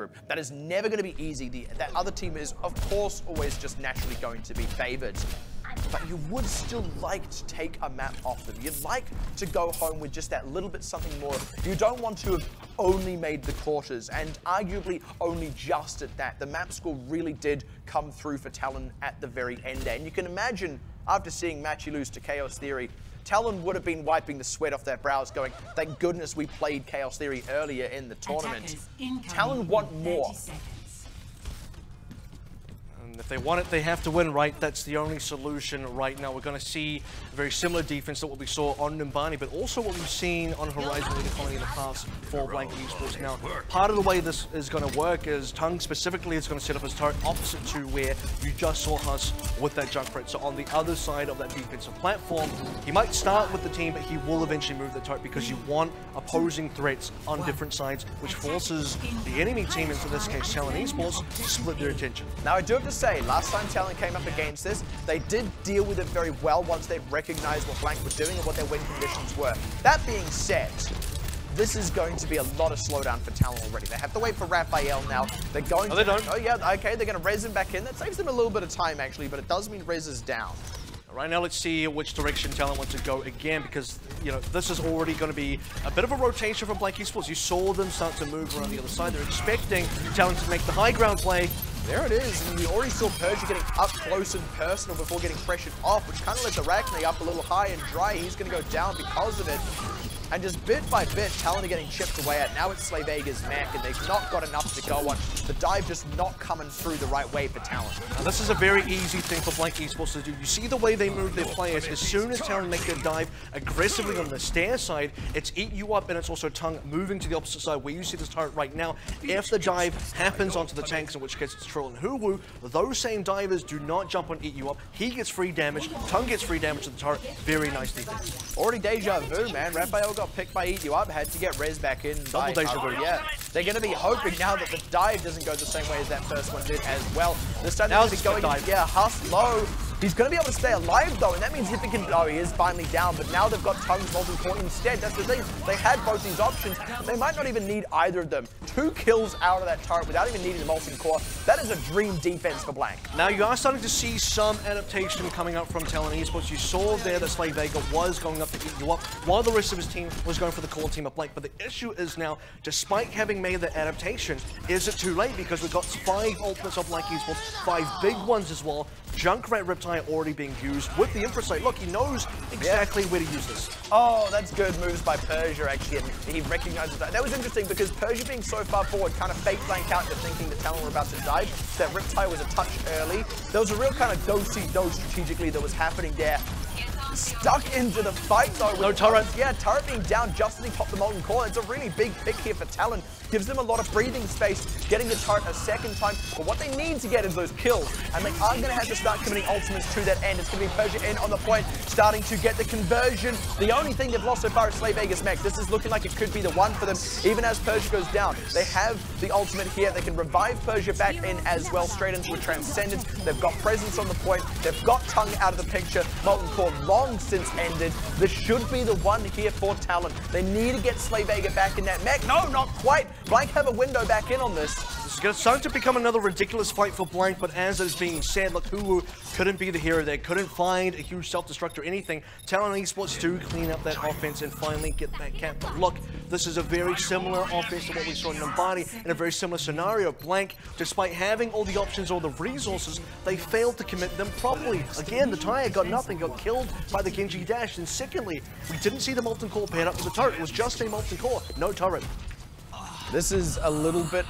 group. That is never going to be easy. That other team is, of course, always just naturally going to be favored. But you would still like to take a map off them. You'd like to go home with just that little bit something more. You don't want to have only made the quarters, and arguably only just at that. The map score really did come through for Talon at the very end there. And you can imagine, after seeing Matchy lose to Chaos Theory, Talon would have been wiping the sweat off their brows going, thank goodness we played Chaos Theory earlier in the tournament. Talon want more. If they want it, they have to win, right? That's the only solution right now. We're going to see a very similar defense to what we saw on Numbani, but also what we've seen on Horizon League Economy in the past for Blank Esports. Now, part of the way this is going to work is Tung specifically is going to set up his turret opposite to where you just saw us with that Junkrat. So on the other side of that defensive platform, he might start with the team, but he will eventually move the turret because you want opposing threats on different sides, which forces the enemy team, into this case Talon Esports, to split their attention. Now, I do have to say, last time Talon came up against this, they did deal with it very well once they recognized what Blank were doing and what their win conditions were. That being said, this is going to be a lot of slowdown for Talon already. They have to wait for Raphael now. They're going to... they don't. Oh, yeah, okay, they're going to res him back in. That saves them a little bit of time, actually, but it does mean res is down. Right now, let's see which direction Talon wants to go again, because, you know, this is already going to be a bit of a rotation from Blank Esports. You saw them start to move around the other side. They're expecting Talon to make the high ground play. There it is, and we already saw Persia getting up close and personal before getting pressured off, which kind of let the Arachne up a little high and dry. He's going to go down because of it. And just bit by bit, Talon are getting chipped away at. Now it's Slavega's mech, and they've not got enough to go on. The dive just not coming through the right way for Talon. Now, this is a very easy thing for Blank Esports to do. You see the way they move their players. As soon as Talon make their dive aggressively on the stair side, it's eat you up, and it's also Tung moving to the opposite side where you see this turret right now. If the dive happens onto the tanks, in which case it's Trill and Huwu, those same divers do not jump on eat you up. He gets free damage. Tung gets free damage to the turret. Very nice defense. Already deja vu, man. Raphael got picked by Eat You Up, had to get res back in. Double deja vu. Yeah, they're going to be hoping now that the dive doesn't go the same way as that first one did as well. This time they're going to be going, yeah, Huss low. He's going to be able to stay alive though, and that means if he can, oh, he is finally down, but now they've got Tung's Molten Core instead. That's the thing, they had both these options, but they might not even need either of them. 2 kills out of that turret without even needing the Molten Core. That is a dream defense for Blank. Now you are starting to see some adaptation coming up from Talon Esports. You saw there that Slave Vega was going up to eat you up, while the rest of his team was going for the core team of Blank. But the issue is now, despite having made that adaptation, is it too late? Because we've got 5 ultimates of Blank Esports, 5 big ones as well. Junkrat Riptide already being used with the Infrasight. Look, he knows exactly where to use this. Oh, that's good moves by Persia, actually, and he recognizes that. That was interesting because Persia being so far forward kind of fake Blank out into thinking that Talon were about to dive. That Riptide was a touch early. There was a real kind of do-see-do strategically that was happening there. Stuck into the fight though. No turret. Yeah, turret being down just as he popped the Molten Core. It's a really big pick here for Talon. Gives them a lot of breathing space, getting the turret a second time. But what they need to get is those kills. And they are going to have to start committing ultimates to that end. It's going to be Persia in on the point, starting to get the conversion. The only thing they've lost so far is Slave Vegas mech. This is looking like it could be the one for them, even as Persia goes down. They have the ultimate here. They can revive Persia back in as well, straight into a Transcendence. They've got presence on the point. They've got Tung out of the picture. Molten Core long since ended. This should be the one here for Talon. They need to get Slave Vega back in that mech. No, not quite. Blank have a window back in on this. It's starting to become another ridiculous fight for Blank, but as is being said, look, Huwu couldn't be the hero there, couldn't find a huge self-destruct or anything. Talon Esports do clean up that offense and finally get that cap. But look, this is a very similar offense to what we saw in Numbani in a very similar scenario. Blank, despite having all the options, all the resources, they failed to commit them properly. Again, the Taya got nothing, got killed by the Genji Dash. And secondly, we didn't see the Molten Core paired up with the turret. It was just a Molten Core, no turret. This is a little bit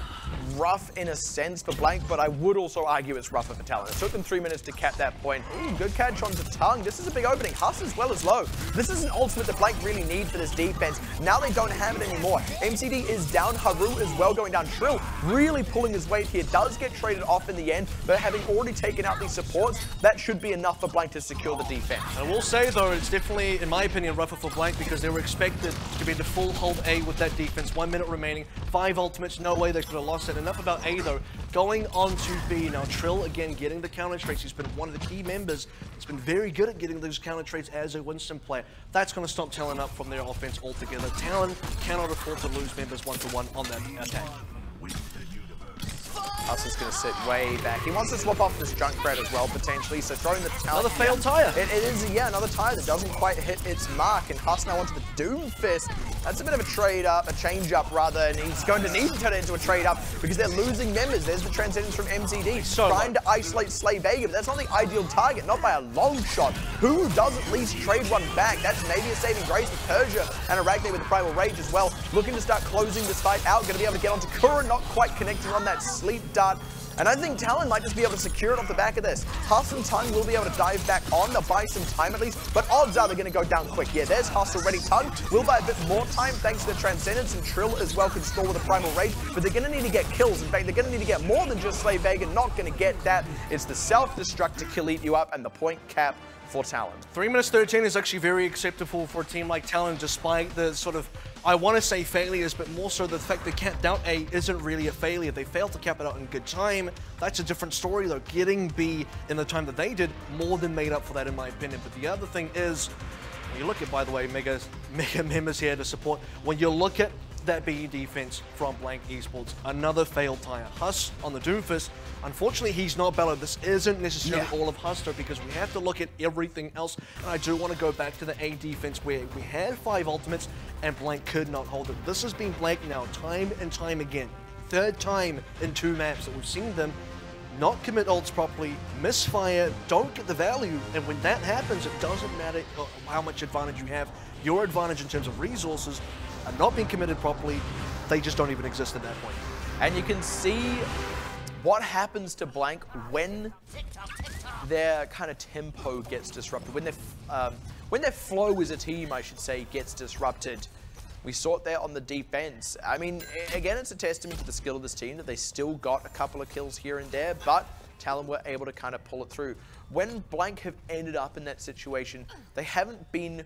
rough in a sense for Blank, but I would also argue it's rougher for Talon. It took them 3 minutes to cap that point. Ooh, good catch onto Tung. This is a big opening. Huss as well as low. This is an ultimate that Blank really need for this defense. Now they don't have it anymore. MCD is down. Haru as well going down. Trill really pulling his weight here. Does get traded off in the end, but having already taken out these supports, that should be enough for Blank to secure the defense. I will say though, it's definitely, in my opinion, rougher for Blank because they were expected to be the full hold A with that defense. 1 minute remaining, 5 ultimates, no way they could have lost it. Enough about A though. Going on to B now, Trill again getting the counter trades. He's been one of the key members. He's been very good at getting those counter trades as a Winston player. That's going to stop Talon up from their offense altogether. Talon cannot afford to lose members 1-to-1 on that attack. Hustle's going to sit way back. He wants to swap off this Junkrat as well, potentially, so throwing the Talon. Another failed tire. It is, yeah, another tire that doesn't quite hit its mark, and Hus now onto the Doom Fist. That's a bit of a trade-up, a change-up rather, and he's going to need to turn it into a trade-up because they're losing members. There's the Transcendence from MZD, trying to isolate Slay Vega, but that's not the ideal target, not by a long shot. Who does at least trade one back? That's maybe a saving grace with Persia and Arachne with the Primal Rage as well. Looking to start closing this fight out, going to be able to get onto Kura, not quite connecting on that sleep dart. And I think Talon might just be able to secure it off the back of this. Hus and Tung will be able to dive back on. They'll buy some time at least, but odds are they're going to go down quick. Yeah, there's Hus already. Tung will buy a bit more time thanks to the Transcendence, and Trill as well can score with a Primal Rage, but they're going to need to get kills. In fact, they're going to need to get more than just Slay Vega. Not going to get that. It's the self-destruct to kill eat you up and the point cap for Talon. 3 minutes 13 is actually very acceptable for a team like Talon, despite the sort of, I want to say failures, but more so the fact they capped out A isn't really a failure. They failed to cap it out in good time. That's a different story though. Getting B in the time that they did more than made up for that in my opinion. But the other thing is, when you look at, by the way, Mega members here to support, when you look at that B defense from Blank Esports, another failed tire. Hus on the Doomfist. Unfortunately, he's not Bello. This isn't necessarily all of Hus though, because we have to look at everything else. And I do want to go back to the A defense where we had 5 ultimates and Blank could not hold it. This has been Blank now time and time again. 3rd time in 2 maps that we've seen them not commit ults properly, misfire, don't get the value, and when that happens, it doesn't matter how much advantage you have. Your advantage in terms of resources are not being committed properly. They just don't even exist at that point. And you can see what happens to Blank when their kind of tempo gets disrupted, when their flow as a team, I should say, gets disrupted. We saw it there on the defense. I mean, again, it's a testament to the skill of this team that they still got a couple of kills here and there, but Talon were able to kind of pull it through. When Blank have ended up in that situation, they haven't been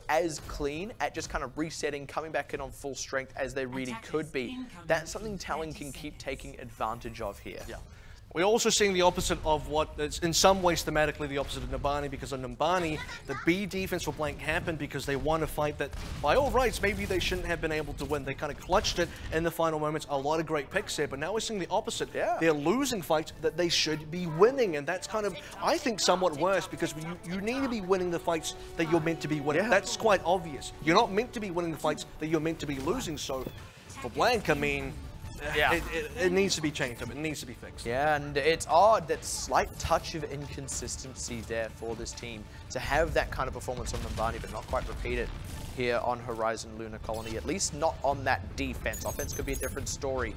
as clean at just kind of resetting, coming back in on full strength as they really could be. That's something Talon can keep taking advantage of here. Yeah. We're also seeing the opposite of what is in some ways thematically the opposite of Numbani, because on Numbani, the B defense for Blank happened because they won a fight that, by all rights, maybe they shouldn't have been able to win. They kind of clutched it in the final moments. A lot of great picks there, but now we're seeing the opposite. Yeah. They're losing fights that they should be winning, and that's kind of, I think, somewhat worse, because you need to be winning the fights that you're meant to be winning. Yeah. That's quite obvious. You're not meant to be winning the fights that you're meant to be losing, so for Blank, I mean, yeah, it needs to be changed. It needs to be fixed. Yeah, and it's odd, that slight touch of inconsistency there for this team to have that kind of performance on Numbani, but not quite repeat it here on Horizon Lunar Colony, at least not on that defense. Offense could be a different story.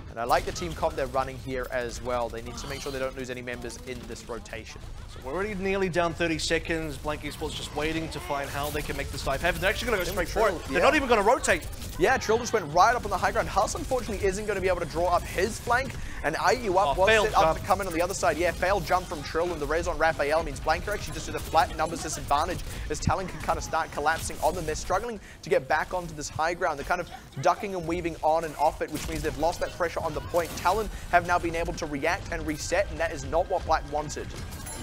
And I like the team comp they're running here as well. They need to make sure they don't lose any members in this rotation. So we're already nearly down 30 seconds. Blank Esports just waiting to find how they can make this dive happen. They're actually going to go straight for it. They're not even going to rotate. Yeah, Trill just went right up on the high ground. Hus, unfortunately, isn't going to be able to draw up his flank. And IU up was set up to come in on the other side. Yeah, failed jump from Trill, and the res on Raphael means Blank are actually just at a flat numbers disadvantage as Talon can kind of start collapsing on them. They're struggling to get back onto this high ground. They're kind of ducking and weaving on and off it, which means they've lost that pressure on the point. Talon have now been able to react and reset, and that is not what Black wanted.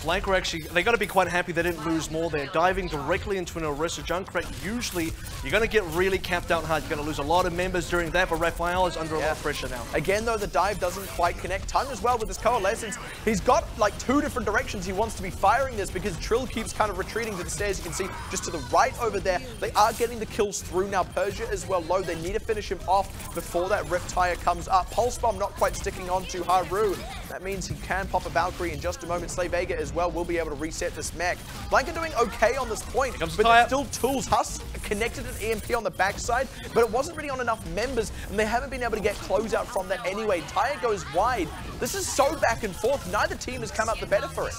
Blank were actually, they got to be quite happy they didn't lose more there. Diving directly into an Orisa Junkrat, usually you're going to get really capped out hard. You're going to lose a lot of members during that, but Raphael is under a lot of pressure now. Again, though, the dive doesn't quite connect. Tung as well with his coalescence. He's got like 2 different directions he wants to be firing this, because Trill keeps kind of retreating to the stairs. You can see just to the right over there. They are getting the kills through now. Persia as well low. They need to finish him off before that Rift Tire comes up. Pulse Bomb not quite sticking on to Haru. That means he can pop a Valkyrie in just a moment. Slay Vega as well will be able to reset this mech. Blank are doing okay on this point, but there's still tools. Hus connected an EMP on the backside, but it wasn't really on enough members, and they haven't been able to get closeout from that anyway. Tire goes wide. This is so back and forth. Neither team has come out the better for it.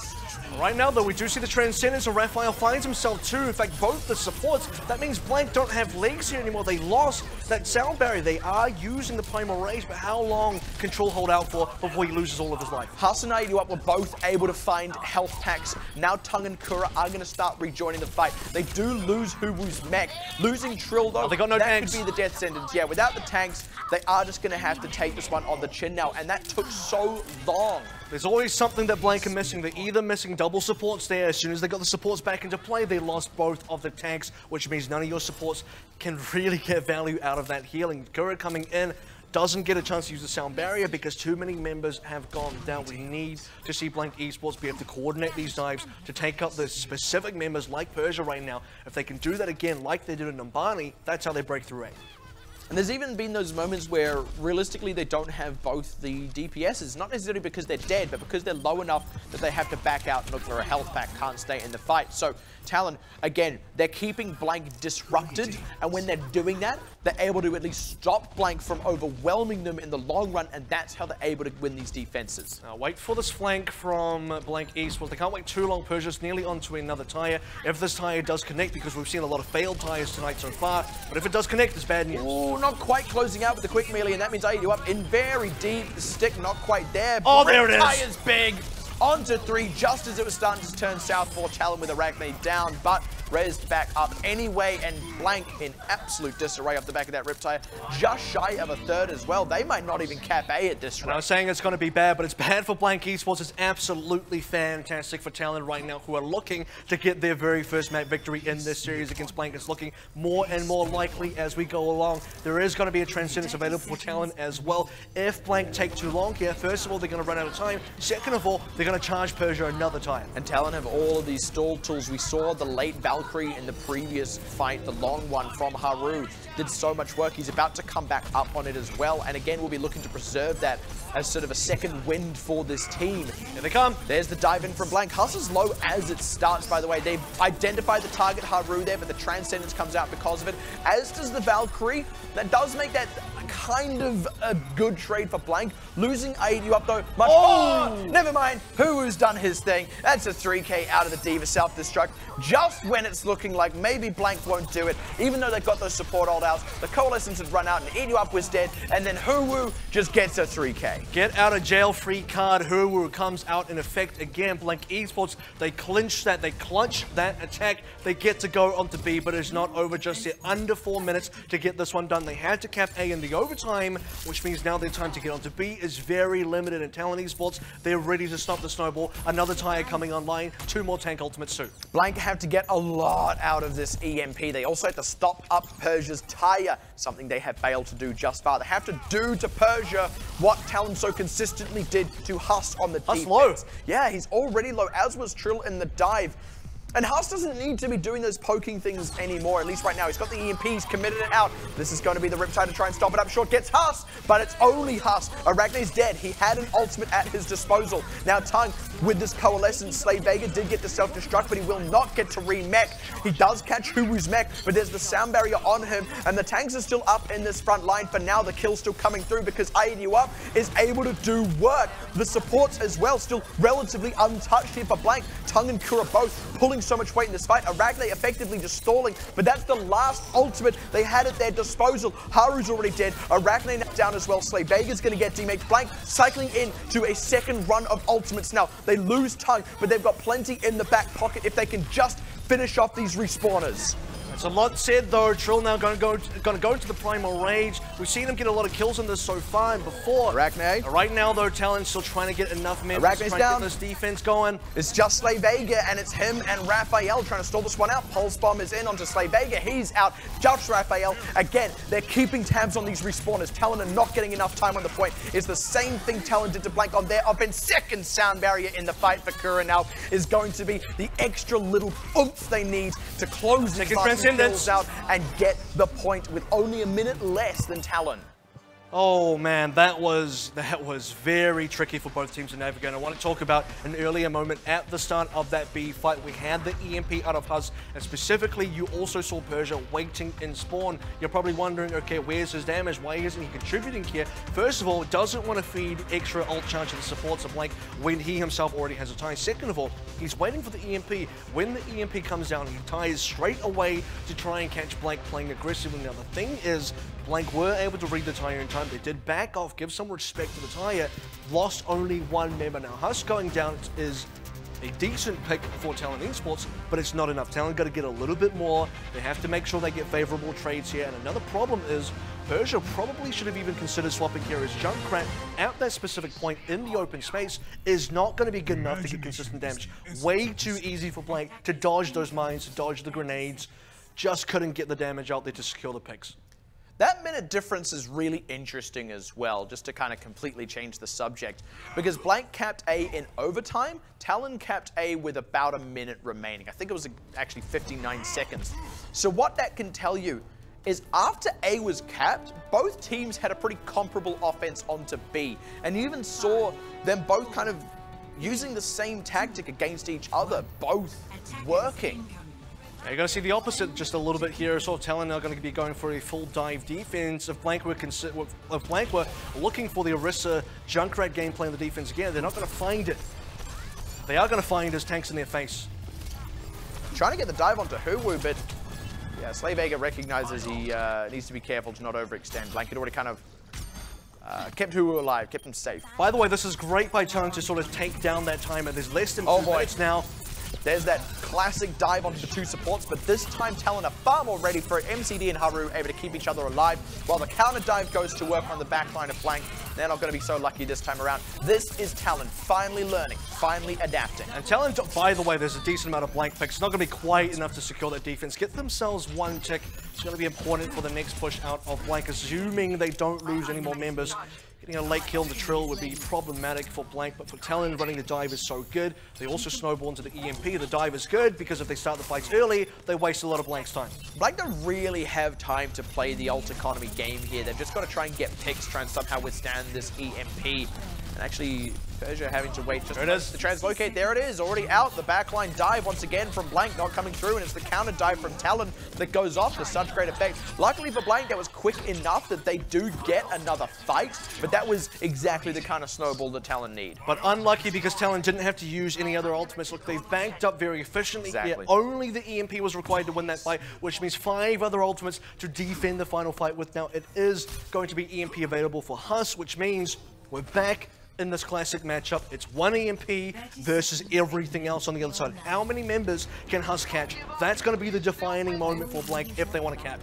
Right now, though, we do see the Transcendence, and Raphael finds himself too. In fact, both the supports. That means Blank don't have legs here anymore. They lost that sound barrier. They are using the Primal Rage, but how long can Troll hold out for before he loses all of his life? Hus and IU were both able to find health packs. Now Tung and Kura are going to start rejoining the fight. They do lose Hubu's mech. Losing Trill, though, they got no tanks. Could be the death sentence. Yeah, without the tanks, they are just going to have to take this one on the chin now, and that took so long. There's always something that Blank are missing. They're either missing double supports there. As soon as they got the supports back into play, they lost both of the tanks, which means none of your supports can really get value out of that healing. Kura coming in, doesn't get a chance to use the sound barrier because too many members have gone down. We need to see Blank Esports be able to coordinate these dives to take up the specific members like Persia right now. If they can do that again like they did in Numbani, that's how they break through A. And there's even been those moments where, realistically, they don't have both the DPSs. Not necessarily because they're dead, but because they're low enough that they have to back out and look for a health pack, can't stay in the fight. So, Talon, again, they're keeping Blank disrupted, and when they're doing that, they're able to at least stop Blank from overwhelming them in the long run, and that's how they're able to win these defenses. Now, wait for this flank from Blank Esports. They can't wait too long. Persia's nearly onto another tire. If this tire does connect, because we've seen a lot of failed tires tonight so far, but if it does connect, it's bad news. Ooh, not quite closing out with the quick melee, and that means you up in very deep. The stick not quite there. Oh, there it is. Tire's big. Onto 3, just as it was starting to turn south for Talon with Arachne down, but rezzed back up anyway, and Blank in absolute disarray off the back of that Riptire, just shy of a third as well. They might not even cap A at this rate. I was saying it's going to be bad, but it's bad for Blank Esports. It's absolutely fantastic for Talon right now, who are looking to get their very first map victory in this series against Blank. It's looking more and more likely as we go along. There is going to be a Transcendence available for Talon as well. If Blank take too long here, first of all, they're going to run out of time. Second of all, they're going to charge Persia another time. And Talon have all of these stall tools. We saw the late Valkyrie in the previous fight, the long one from Haru, did so much work. He's about to come back up on it as well. And again, we'll be looking to preserve that as sort of a second wind for this team. Here they come. There's the dive in from Blank. Huss is low as it starts, by the way. They've identified the target Haru there, but the Transcendence comes out because of it, as does the Valkyrie. That does make that kind of a good trade for Blank. Losing ADU up though, much never mind. Huwu's done his thing. That's a 3k out of the D.Va self-destruct. Just when it's looking like maybe Blank won't do it, even though they've got those support holdouts, the Coalescence had run out and ADU up was dead, and then Huwu just gets a 3k. Get out of jail free card. Huwu comes out in effect again. Blank Esports, they clinch that, they clutch that attack. They get to go onto B, but it's not over just yet. Under 4 minutes to get this one done. They had to cap A in the overtime, which means now their time to get onto B is very limited. And Talon Esports, they're ready to stop the snowball. Another tire coming online. 2 more tank ultimates soon. Blank have to get a lot out of this EMP. They also have to stop up Persia's tire, something they have failed to do just far. They have to do to Persia what Talon so consistently did to Huss on the defense. Low. Yeah, he's already low, as was Trill in the dive. And Huss doesn't need to be doing those poking things anymore, at least right now. He's got the EMP, he's committed it out. This is going to be the Riptide to try and stop it up short. Gets Huss, but it's only Huss. Arachne's dead. He had an ultimate at his disposal. Now Tung, with this Coalescence, Slave Vega did get the self-destruct, but he will not get to re-mech. He does catch Huwu's mech, but there's the sound barrier on him, and the tanks are still up in this front line. For now, the kill's still coming through because AEDU up is able to do work. The supports as well, still relatively untouched here for Blank. Tung and Kura both pulling so much weight in this fight. Arachne effectively just stalling, but that's the last ultimate they had at their disposal. Haru's already dead. Arachne down as well. Slave Vega's going to get demate. Blank cycling in to a second run of ultimates now. They lose Tung, but they've got plenty in the back pocket if they can just finish off these respawners. It's a lot said though. Trill now going to go into the Primal Rage. We've seen him get a lot of kills in this so far and before. Arachne. Right now though, Talon's still trying to get enough members to try and get this defense going. It's just Slave Vega, and it's him and Raphael trying to stall this one out. Pulse Bomb is in onto Slave Vega. He's out. Just Raphael. Again, they're keeping tabs on these respawners. Talon are not getting enough time on the point. It's the same thing Talon did to Blank on their up and second sound barrier in the fight for Kura now is going to be the extra little oomph they need to close these kills out and get the point with only a minute less than Talon. Oh man, that was very tricky for both teams to navigate. And I want to talk about an earlier moment at the start of that B fight. We had the EMP out of Huss, and specifically you also saw Persia waiting in spawn. You're probably wondering, okay, where's his damage? Why isn't he contributing here? First of all, doesn't want to feed extra ult charge to the supports of Blank when he himself already has a tie. Second of all, he's waiting for the EMP. When the EMP comes down, he ties straight away to try and catch Blank playing aggressively. Now the thing is, Blank were able to read the tire in time. They did back off, give some respect to the tire, lost only one member. Now Huss going down is a decent pick for Talon Esports, but it's not enough. Talon got to get a little bit more. They have to make sure they get favorable trades here. And another problem is Persia probably should have even considered swapping here as Junkrat at that specific point in the open space is not going to be good enough to get consistent damage. Way too easy for Blank to dodge those mines, to dodge the grenades. Just couldn't get the damage out there to secure the picks. That minute difference is really interesting as well, just to kind of completely change the subject. Because Blank capped A in overtime, Talon capped A with about a minute remaining. I think it was actually 59 seconds. So what that can tell you is after A was capped, both teams had a pretty comparable offense onto B. And you even saw them both kind of using the same tactic against each other, both working. You're going to see the opposite just a little bit here. So Talon are going to be going for a full dive defense. If Blank were looking for the Orisa Junkrat gameplay in the defense again, they're not going to find it. They are going to find his tanks in their face. Trying to get the dive onto Huwu, but yeah, Slavega recognizes he needs to be careful to not overextend. Blank had already kind of kept Huwu alive, kept him safe. By the way, this is great by Talon to sort of take down that timer. There's less than 2 minutes now. There's that classic dive onto the two supports, but this time Talon are far more ready for it. MCD and Haru able to keep each other alive, while the counter dive goes to work on the back line of Blank. They're not going to be so lucky this time around. This is Talon finally learning, finally adapting. And Talon, by the way, there's a decent amount of Blank picks. It's not going to be quite enough to secure that defense. Get themselves one tick. It's going to be important for the next push out of Blank, assuming they don't lose any more members. Getting a late kill in the Trill would be problematic for Blank, but for Talon, running the dive is so good. They also snowball into the EMP. The dive is good because if they start the fights early, they waste a lot of Blank's time. Blank don't really have time to play the ult economy game here. They've just got to try and get picks, try and somehow withstand this EMP. And actually, Persia having to wait just there it is. The translocate, there it is, already out. The backline dive once again from Blank, not coming through, and it's the counter dive from Talon that goes off to such great effect. Luckily for Blank, that was quick enough that they do get another fight, but that was exactly the kind of snowball that Talon need. But unlucky because Talon didn't have to use any other ultimates. Look, they've banked up very efficiently. Exactly. Only the EMP was required to win that fight, which means 5 other ultimates to defend the final fight with. Now, it is going to be EMP available for Hus, which means we're back in this classic matchup. It's one EMP versus everything else on the other side. How many members can Hus catch? That's going to be the defining moment for Blank if they want to cap.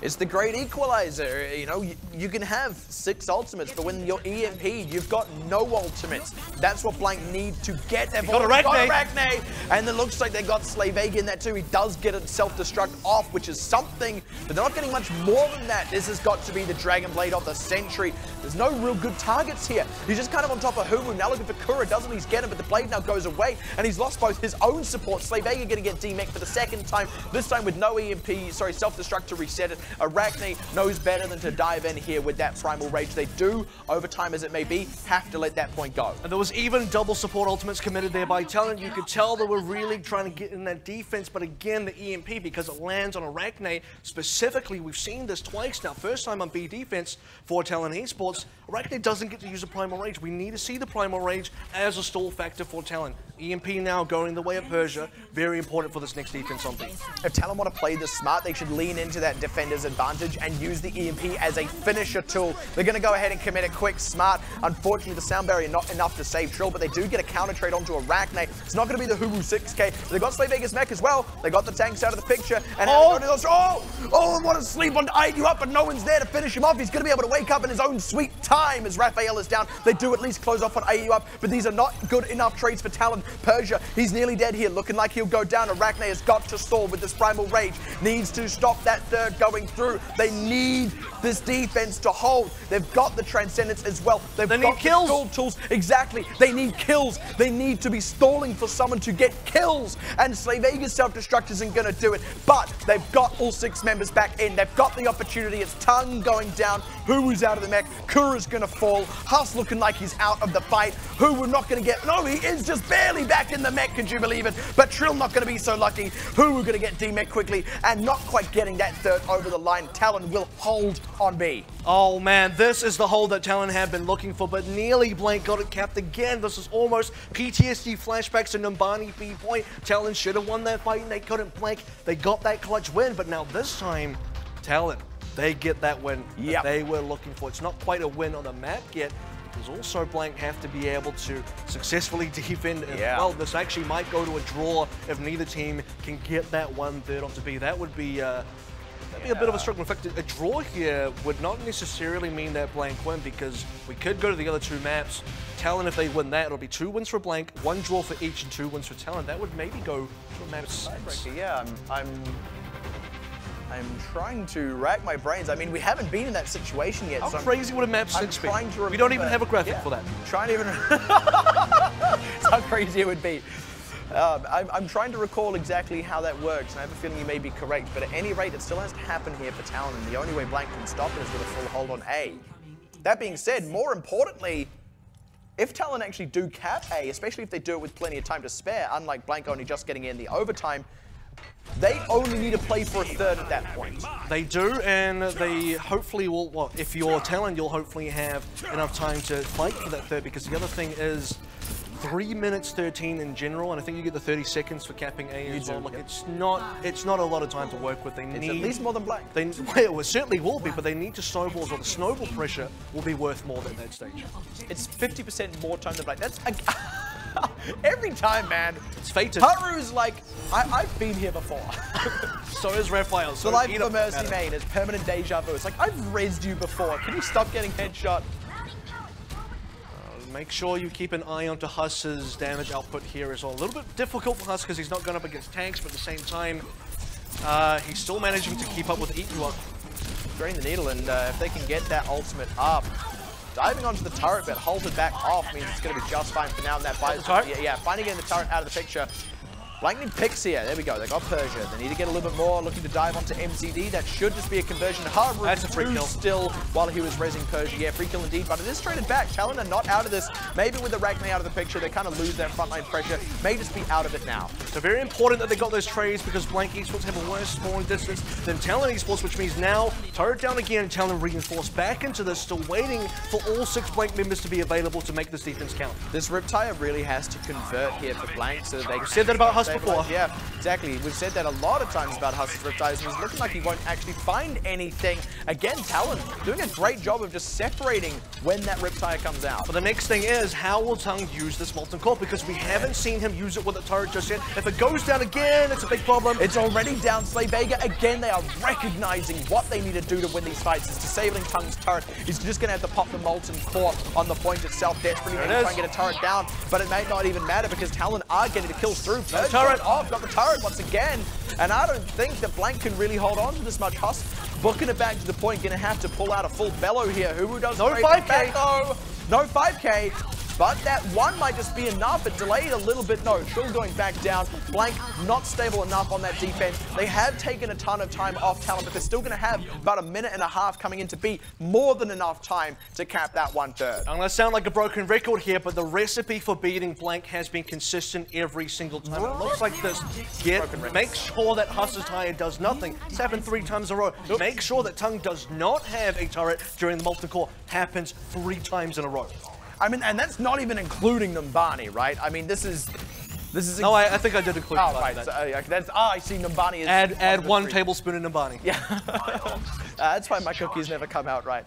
It's the great equalizer. You know, you can have 6 ultimates, but when you're EMP'd, you've got no ultimates. That's what Blank need to get. They've got Arachne, and it looks like they got Slavega in that too. He does get a self-destruct off, which is something, but they're not getting much more than that. This has got to be the Dragon Blade of the Century. There's no real good targets here. He's just kind of on top of Huwu, now looking for Kura, doesn't he's getting, but the blade now goes away, and he's lost both his own support. Slavega going to get demech for the second time, this time with no EMP, sorry, self-destruct to reset it. Arachne knows better than to dive in here with that Primal Rage. They do, overtime as it may be, have to let that point go. And there was even double support ultimates committed there by Talon. You could tell they were really trying to get in that defense, but again, the EMP, because it lands on Arachne, specifically, we've seen this twice now. First time on B defense for Talon Esports, Arachne doesn't get to use a Primal Rage. We need to see the Primal Rage as a stall factor for Talon. EMP now going the way of Persia, very important for this next defense on B. If Talon want to play this smart, they should lean into that defender's advantage and use the EMP as a finisher tool. They're going to go ahead and commit it quick, smart. Unfortunately, the sound barrier not enough to save Trill, but they do get a counter trade onto Arachne. It's not going to be the Huwu 6K. They got Slavega's mech as well. They got the tanks out of the picture. And what a sleep on to eye you up, but no one's there to finish him off. He's going to be able to wake up in his own sweet time as Raphael is down. They do at least close off on AU up, but these are not good enough trades for Talon. Persia, he's nearly dead here, looking like he'll go down. Arachne has got to stall with this Primal Rage. Needs to stop that third going through. They need this defense to hold. They've got the Transcendence as well. They need kills. The tools. Exactly. They need kills. They need to be stalling for someone to get kills. And Slavega's self-destruct isn't going to do it. But they've got all 6 members back in. They've got the opportunity. It's Tongue going down. Huwu's out of the mech. Kura's going to fall. Hus looking like he's out of the fight. Huwu not going to get... No, he is just barely back in the mech. Could you believe it? But Trill not going to be so lucky. Huwu going to get demech quickly and not quite getting that third over the line. Talon will hold on B. Oh man, this is the hold that Talon have been looking for, but nearly Blank got it capped again. This is almost PTSD flashbacks to Numbani B point. Talon should have won that fight and they couldn't Blank. They got that clutch win, but now this time, Talon, they get that win that they were looking for. It's not quite a win on the map yet, because also Blank have to be able to successfully defend as well. This actually might go to a draw if neither team can get that 1/3 onto B. That would be a bit of a struggle. In fact, a draw here would not necessarily mean that Blank win, because we could go to the other 2 maps. Talon, if they win that, it'll be 2 wins for Blank, 1 draw for each, and 2 wins for Talon. That would maybe go to a map 6. Yeah, I'm trying to rack my brains. I mean, we haven't been in that situation yet. How so crazy would a map sync be? trying to remember. We don't even have a graphic for that. Trying to even... That's how crazy it would be. I'm trying to recall exactly how that works, and I have a feeling you may be correct, but at any rate, it still has to happen here for Talon, and the only way Blank can stop it is with a full hold on A. That being said, more importantly, if Talon actually do cap A, especially if they do it with plenty of time to spare, unlike Blank only just getting in the overtime, they only need to play for a third at that point. They do, and they hopefully will, well, if you're Talon, you'll hopefully have enough time to fight for that third, because the other thing is 3 minutes 13 in general, and I think you get the 30 seconds for capping A as well. Like, it's not a lot of time to work with. They need at least more than Blank. Well, it certainly will be, but they need to snowballs, or the snowball pressure will be worth more at that stage. It's 50% more time than Blank. That's every time, man. It's fated. Haru's like, I've been here before. So is Raphael. So the life of a Mercy main is permanent deja vu. It's like, I've rezzed you before. Can you stop getting headshot? Make sure you keep an eye onto Huss's damage output here as well. A little bit difficult for Huss because he's not going up against tanks, but at the same time, he's still managing to keep up with Eaton. Drain the needle, and if they can get that ultimate up, diving onto the turret but halted back off means it's going to be just fine for now. And that buys, yeah, finally getting the turret out of the picture. Blank need Pixie here. There we go. They got Persia. They need to get a little bit more. Looking to dive onto MCD. That should just be a conversion. Haru, that's a free kill still while he was rezzing Persia. Yeah, free kill indeed, but it is traded back. Talon are not out of this. Maybe with the Ragnar out of the picture, they kind of lose that frontline pressure. May just be out of it now. So very important that they got those trades, because Blank Esports have a worse spawning distance than Talon Esports, which means now turret down again, Talon reinforced back into this, still waiting for all 6 Blank members to be available to make this defense count. This Riptide really has to convert here for Blank so that they can... said that about Huss before. Yeah. Exactly. We've said that a lot of times about Huss's Riptides, and he's looking like he won't actually find anything. Again, Talon doing a great job of just separating when that Riptide comes out. But the next thing is, how will Tung use this Molten Core? Because we haven't seen him use it with a turret just yet. If it goes down again, it's a big problem. It's already down. Slay Vega, again, they are recognizing what they need to do to win these fights. Is disabling Tung's turret. He's just going to have to pop the Molten Core on the point itself. Desperately to try and get a turret down, but it may not even matter because Talon are getting the kills through. Turret off, got the turret once again, and I don't think that Blank can really hold on to this much. Huss booking it back to the point, gonna have to pull out a full bellow here. Who does no 5K? No 5K, but that one might just be enough. It delayed a little bit. No, Trill going back down. Blank not stable enough on that defense. They have taken a ton of time off Talon, but they're still gonna have about 1.5 minutes coming into B. More than enough time to cap that 1/3. I'm gonna sound like a broken record here, but the recipe for beating Blank has been consistent every single time. It looks like this. Make sure that Huss's tire does nothing. It's happened 3 times in a row. Make sure that Tung does not have a turret during the Molten Core. Happens 3 times in a row. I mean, and that's not even including Numbani, right? I mean, this is. No, I think I did include. Oh, right. So, that's I see Numbani as add 1 tablespoon of Numbani. Yeah. That's why my cookies never come out right.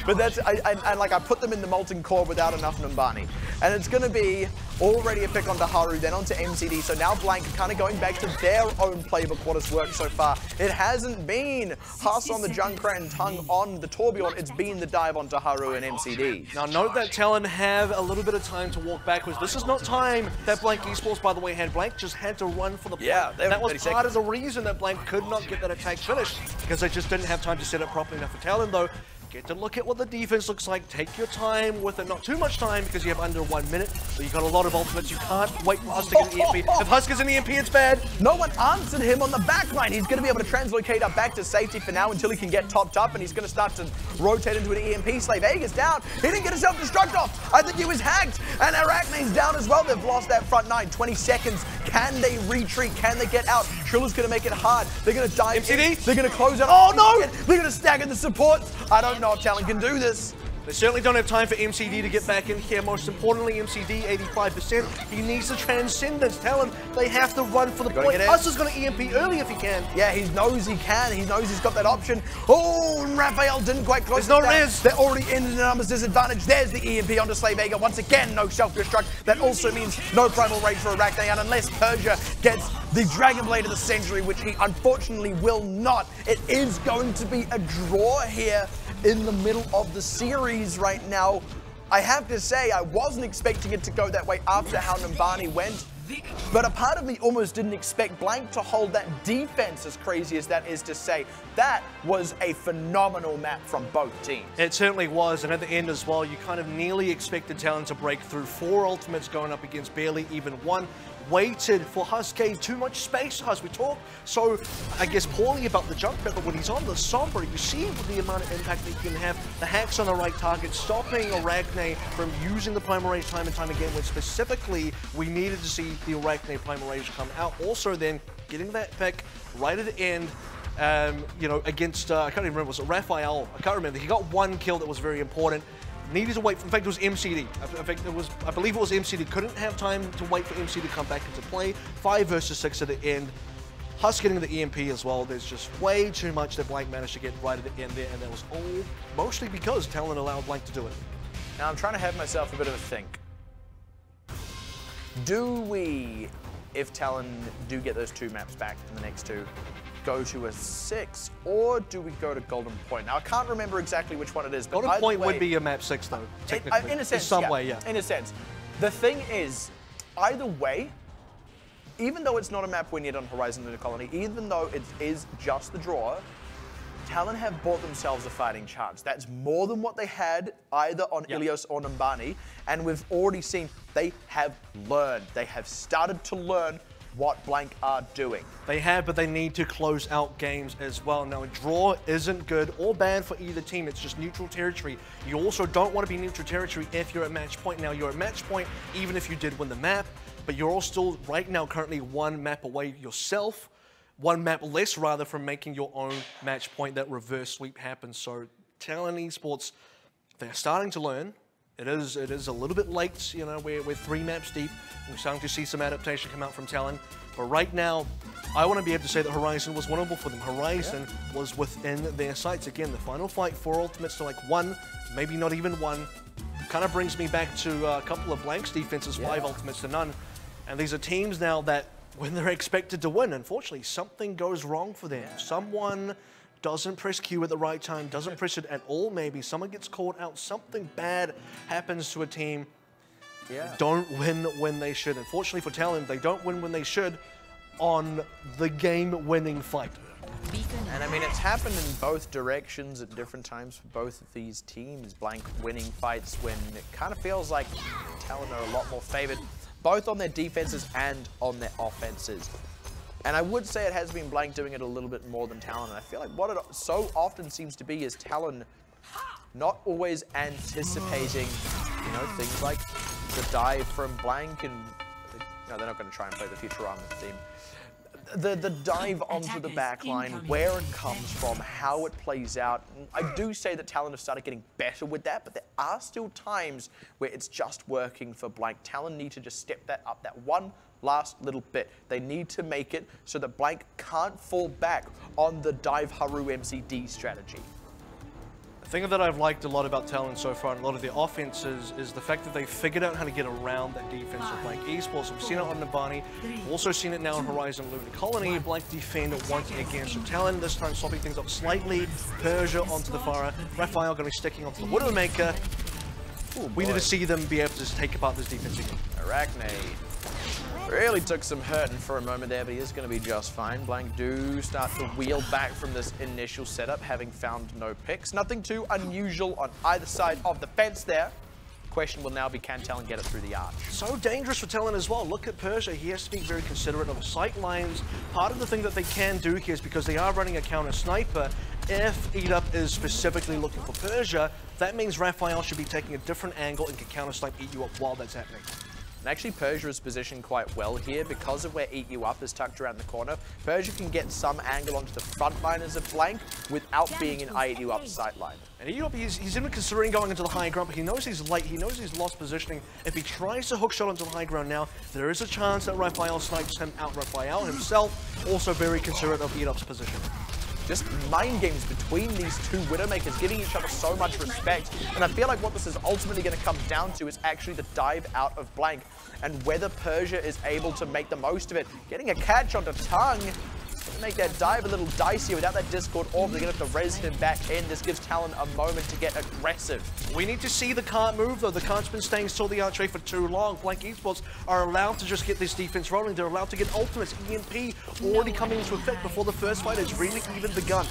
But that's I put them in the Molten Core without enough Numbani, and it's going to be already a pick onto Haru, then onto MCD. So now Blank kind of going back to their own playbook. What has worked so far? It hasn't been Huss on the Junkrat and Tung on the Tourbillon. It's been the dive onto Haru and MCD. Now note that Talon have a little bit of time to walk backwards. This is not time that Blank Esports, by the way, had. Blank just had to run for the point. Yeah, that was part of the reason that Blank could not get that attack finished, because they just didn't have time to set it properly enough for Talon, though. Get to look at what the defense looks like. Take your time with it. Not too much time because you have under 1 minute, but you've got a lot of ultimates. You can't wait for Huss to get an EMP. If Huss gets an EMP, it's bad. No one answered him on the backline. He's going to be able to translocate up back to safety for now until he can get topped up, and he's going to start to rotate into an EMP. Slay Vega's down. He didn't get his self-destruct off. I think he was hacked. And Arachne's down as well. They've lost that front 9. 20 seconds. Can they retreat? Can they get out? Triller's going to make it hard. They're going to dive MCD? in. They're going to close out. Oh, no! They're going to stagger the supports. I don't know if Talon can do this. They certainly don't have time for MCD to get back in here. Most importantly, MCD, 85%. He needs the Transcendence. Talon, they have to run for the point. Huss is going to EMP early if he can. Yeah, he knows he can. He knows he's got that option. Oh, and Raphael didn't quite close. There's no res. They're already in the numbers disadvantage. There's the EMP onto Slay Vega. Once again, no self-destruct. That also means no Primal Rage for Arachne, unless Persia gets the Dragon Blade of the Century, which he unfortunately will not. It is going to be a draw here in the middle of the series right now. I have to say, I wasn't expecting it to go that way after how Numbani went, But a part of me almost didn't expect Blank to hold that defense, as crazy as that is to say. That was a phenomenal map from both teams. It certainly was, and at the end as well, you kind of nearly expected Talon to break through. 4 ultimates going up against barely even 1. Waited for Husk, gave too much space to Husk. We talk so, I guess, poorly about the jump pit, but when he's on the Sombra, you see the amount of impact that he can have. The hacks on the right target, stopping Arachne from using the Primal Rage time and time again, when specifically we needed to see the Arachne Primal Rage come out. Also then, getting that pick right at the end, you know, against, I can't even remember, was it Raphael? I can't remember. He got 1 kill that was very important. Needed to wait, in fact it was MCD. I believe it was MCD. Couldn't have time to wait for MC to come back into play. 5 versus 6 at the end. Husk getting the EMP as well. There's just way too much that Blank managed to get right at the end there, and that was all mostly because Talon allowed Blank to do it. Now I'm trying to have myself a bit of a think. Do we, if Talon do get those 2 maps back in the next 2, go to a 6, or do we go to Golden Point? Now I can't remember exactly which one it is, but Golden Point way, would be a map 6 though, technically. In a sense, in some way, yeah. In a sense. The thing is, either way, even though it's not a map win yet on Horizon Lunar Colony, even though it is just the draw, Talon have bought themselves a fighting chance. That's more than what they had either on Ilios or Numbani, and we've already seen they have learned. They have started to learn what Blank are doing. They have, but they need to close out games as well. Now, a draw isn't good or bad for either team. It's just neutral territory. You also don't want to be neutral territory if you're at match point. Now, you're at match point even if you did win the map, but you're all still right now currently 1 map away yourself, 1 map less rather from making your own match point. That reverse sweep happens. So Talon Esports, they're starting to learn. It is a little bit late, you know, we're 3 maps deep. We're starting to see some adaptation come out from Talon. But right now, I want to be able to say that Horizon was winnable for them. Horizon was within their sights. Again, the final fight, 4 ultimates to like 1, maybe not even 1. Kind of brings me back to a couple of Blank's defenses, 5 ultimates to none. And these are teams now that, when they're expected to win, unfortunately, something goes wrong for them. Someone doesn't press Q at the right time, doesn't press it at all maybe. Someone gets caught out, something bad happens to a team. Don't win when they should. Unfortunately for Talon, they don't win when they should on the game-winning fight. And I mean, it's happened in both directions at different times for both of these teams. Blank winning fights when it kind of feels like Talon are a lot more favored, both on their defenses and on their offenses. And I would say it has been Blank doing it a little bit more than Talon. And I feel like what it so often seems to be is Talon not always anticipating, you know, things like the dive from Blank and, no, they're not going to try and play the Futurama theme. The dive onto the back line, where it comes from, how it plays out. I do say that Talon have started getting better with that, but there are still times where it's just working for Blank. Talon need to just step that up, that one last little bit. They need to make it so that Blank can't fall back on the dive Haru MCD strategy. The thing that I've liked a lot about Talon so far and a lot of their offenses is the fact that they've figured out how to get around that defense of Blank Esports. We've seen it on Numbani, also seen it now in Horizon Lunar Colony. Blank defend once again. So Talon this time swapping things up slightly. Persia onto the Pharah. Raphael going to be sticking onto the Widowmaker. We need to see them be able to just take apart this defense again. Arachne really took some hurting for a moment there, but he is going to be just fine. Blank do start to wheel back from this initial setup, having found no picks. Nothing too unusual on either side of the fence there. Question will now be, can Talon get it through the arch? So dangerous for Talon as well. Look at Persia. He has to be very considerate of the sight lines. Part of the thing that they can do here is because they are running a counter sniper. If EatUp is specifically looking for Persia, that means Raphael should be taking a different angle and can counter snipe Eat You Up while that's happening. And actually, Persia is positioned quite well here because of where Eat You Up is tucked around the corner. Persia can get some angle onto the front liners of Blank without being in Eat You Up's sight line. And Eat You Up, he's even considering going into the high ground, but he knows he's late. He knows he's lost positioning. If he tries to hook shot onto the high ground now, there is a chance that Raphael snipes him out. Raphael himself also very considerate of Eat Up's position. Just mind games between these two Widowmakers, giving each other so much respect. And I feel like what this is ultimately going to come down to is actually the dive out of Blank and whether Persia is able to make the most of it. Getting a catch onto Tongue. Make that dive a little dicey. Without that Discord orb, they're going to have to res him back in. This gives Talon a moment to get aggressive. We need to see the cart move, though. The cart's been staying still the archway for too long. Blank Esports are allowed to just get this defense rolling. They're allowed to get ultimates. EMP already coming into effect before the first fight has really even begun.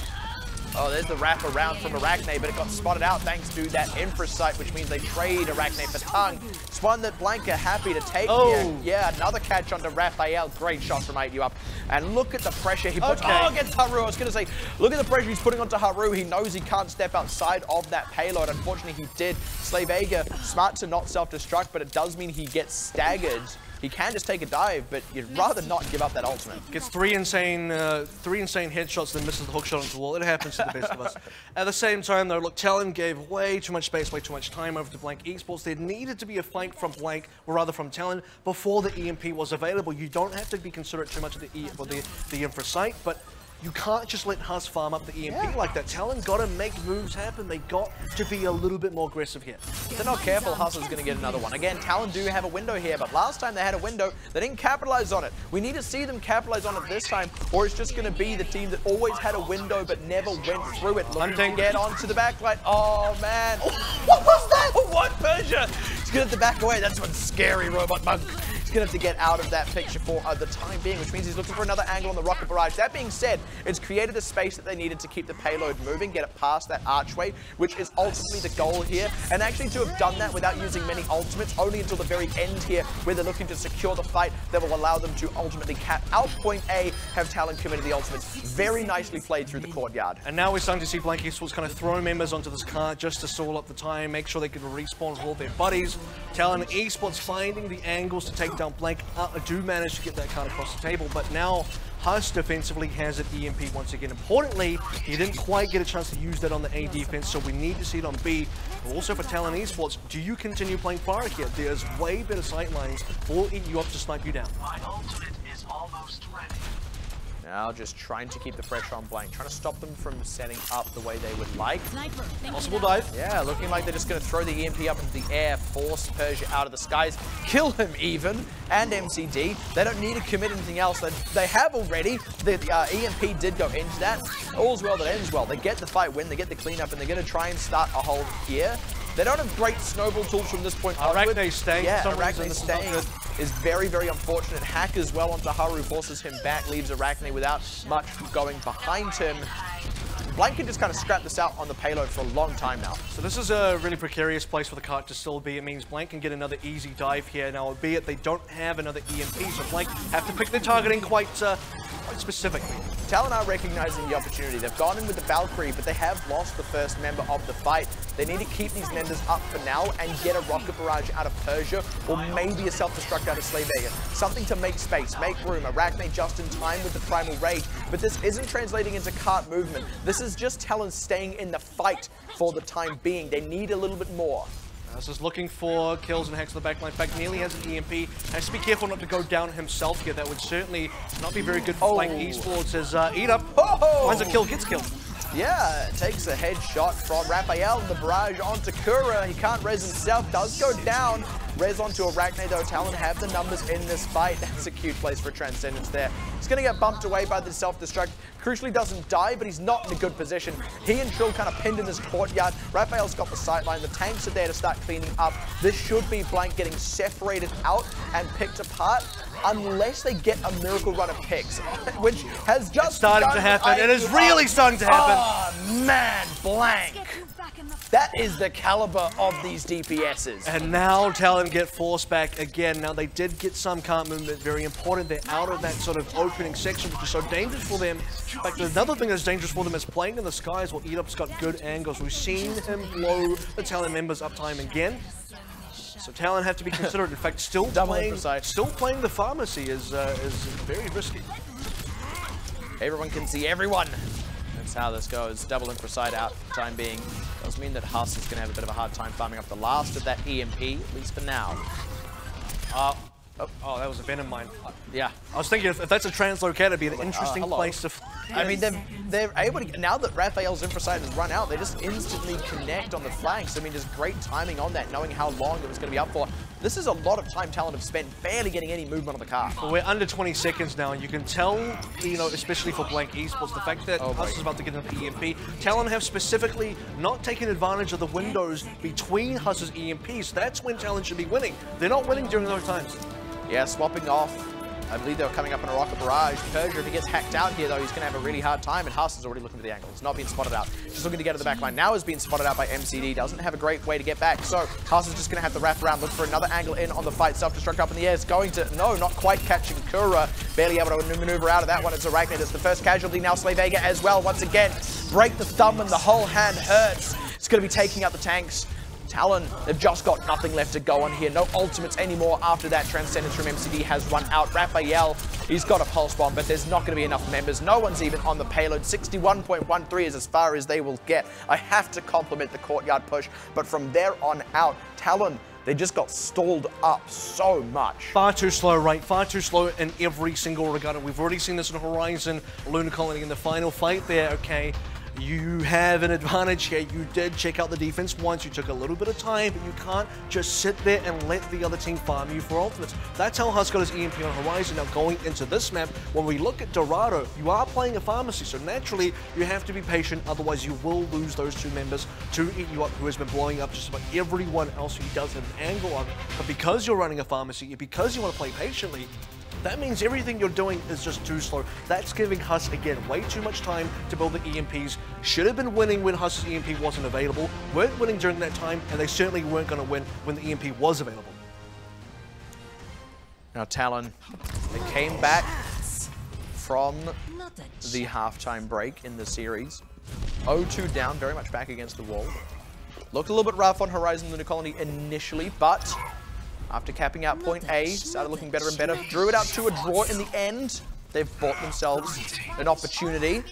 Oh, there's the wrap around from Arachne, but it got spotted out thanks to that Infra Sight, which means they trade Arachne for Tongue. It's one that Blank are happy to take here. Yeah, another catch onto Raphael. Great shot from 8U up. And look at the pressure he puts. Oh, against Haru. I was going to say, look at the pressure he's putting onto Haru. He knows he can't step outside of that payload. Unfortunately, he did. Slavega, smart to not self-destruct, but it does mean he gets staggered. He can just take a dive, but you'd rather not give up that ultimate. Gets three insane headshots, then misses the hook shot onto the wall. It happens to the best of us. At the same time, though, look, Talon gave way too much space, way too much time over to Blank Esports. There needed to be a fight from Blank, or rather from Talon, before the EMP was available. You don't have to be considerate too much of the Infra Sight, but you can't just let Huss farm up the EMP like that. Talon got to make moves happen. They got to be a little bit more aggressive here. If they're not careful, Huss is going to get another one. Again, Talon do have a window here, but last time they had a window, they didn't capitalize on it. We need to see them capitalize on it this time, or it's just going to be the team that always had a window but never went through it. Looking to get onto the backline. Oh, man. What was that? What, Persia? He's going to have to back away. That's one scary robot monk. He's going to have to get out of that picture for the time being, which means he's looking for another angle on the rocket barrage. That being said, it's created a space that they needed to keep the payload moving, get it past that archway, which is ultimately the goal here. And actually to have done that without using many ultimates, only until the very end here, where they're looking to secure the fight that will allow them to ultimately cap out point A, have Talon committed the ultimates. Very nicely played through the courtyard. And now we're starting to see Blank Esports kind of throw members onto this cart just to stall up the time, make sure they can respawn with all their buddies. Talon Esports finding the angles to take down Blank do manage to get that card across the table, but now Huss defensively has an EMP once again. Importantly, he didn't quite get a chance to use that on the A defense, so we need to see it on B. But also for Talon Esports, do you continue playing fire here? There's way better sight lines for you up to snipe you down. My ultimate is almost ready. Now just trying to keep the pressure on Blank, trying to stop them from setting up the way they would like. Possible dive. Yeah, looking like they're just going to throw the EMP up into the air, force Persia out of the skies, kill him even, and MCD. They don't need to commit anything else. They have already. The EMP did go into that. All's well that ends well. They get the fight win, they get the cleanup, and they're going to try and start a hold here. They don't have great snowball tools from this point onward. Arachne staying. Yeah, Arachne staying is very, very unfortunate. Hack as well onto Haru, forces him back, leaves Arachne without much going behind him. Blank can just kind of scrap this out on the payload for a long time now. So this is a really precarious place for the cart to still be. It means Blank can get another easy dive here. Now, albeit they don't have another EMP, so Blank have to pick their targeting quite specifically. Talon are recognizing the opportunity. They've gone in with the Valkyrie, but they have lost the first member of the fight. They need to keep these members up for now and get a rocket barrage out of Persia, or maybe a self-destruct out of Slavega. Something to make space, make room. Arachne just in time with the Primal Rage, but this isn't translating into cart movement. This is just Talon staying in the fight for the time being. They need a little bit more. This is looking for kills and hacks on the backline. In fact, nearly has an EMP. Has to be careful not to go down himself here. That would certainly not be very good for Blank Esports as Eat Up finds a kill, gets killed. Yeah, takes a headshot from Raphael in the barrage onto Kura. He can't res himself, does go down. Res onto Arachne though. Talon have the numbers in this fight. That's a cute place for Transcendence there. He's going to get bumped away by the self-destruct. Crucially doesn't die, but he's not in a good position. He and Trill kind of pinned in this courtyard. Raphael's got the sightline. The tanks are there to start cleaning up. This should be Blank getting separated out and picked apart, unless they get a miracle run of picks, which has just starting to happen. It is really starting to happen. Oh, man, Blank. That is the caliber of these DPSs. And now Talon get forced back again. Now they did get some cart movement, very important. They're out of that sort of opening section, which is so dangerous for them. In fact, another thing that's dangerous for them is playing in the skies. Well, Eat Up's got good angles. We've seen him blow the Talon members up time again. So Talon have to be considerate. In fact, still playing the pharmacy is very risky. Everyone can see everyone. That's how this goes. Double Infrasight out for the time being. Does mean that Huss is going to have a bit of a hard time farming up the last of that EMP, at least for now. Oh, that was a Venom mine. Yeah. I was thinking if that's a translocator, it'd be an interesting place to... I mean, they're able to, now that Raphael's Infrasight has run out, they just instantly connect on the flanks. I mean, just great timing on that, knowing how long it was going to be up for. This is a lot of time Talon have spent barely getting any movement on the car. But we're under 20 seconds now, and you can tell, you know, especially for Blank Esports, the fact that Huss is about to get into EMP, Talon have specifically not taken advantage of the windows between Huss's EMPs. That's when Talon should be winning. They're not winning during those times. Yeah, swapping off. I believe they were coming up in a rocket barrage. Persia, if he gets hacked out here, though, he's going to have a really hard time, and Huss is already looking for the angle. He's not being spotted out. Just looking to get to the back line. Now is being spotted out by MCD. Doesn't have a great way to get back. So Huss is just going to have to wrap around, look for another angle in on the fight. Self-destruct up in the air. It's going to, no, not quite catching Kura. Barely able to maneuver out of that one. It's Arachnid. It's the first casualty. Now Slavega as well. Once again, break the thumb and the whole hand hurts. It's going to be taking out the tanks. Talon, they've just got nothing left to go on here. No ultimates anymore after that. Transcendence from MCD has run out. Raphael, he's got a pulse bomb, but there's not going to be enough members. No one's even on the payload. 61.13 is as far as they will get. I have to compliment the courtyard push, but from there on out, Talon, they just got stalled up so much. Far too slow, right? Far too slow in every single regard. We've already seen this in Horizon, Lunar Colony in the final fight there, okay? You have an advantage here. You did check out the defense once. You took a little bit of time, but you can't just sit there and let the other team farm you for ultimates. That's how Huss got his EMP on Horizon. Now going into this map, when we look at Dorado, you are playing a pharmacy, so naturally you have to be patient, otherwise you will lose those two members to eat you up, who has been blowing up just about everyone else who does have an angle on. But because you're running a pharmacy, because you want to play patiently, that means everything you're doing is just too slow. That's giving Huss, again, way too much time to build the EMPs. Should have been winning when Huss's EMP wasn't available. Weren't winning during that time, and they certainly weren't going to win when the EMP was available. Now Talon, they came back from the halftime break in the series. 0-2 down, very much back against the wall. Looked a little bit rough on Horizon Lunar Colony initially, but after capping out point A, started looking better and better. Drew it out to a draw in the end. They've bought themselves an opportunity.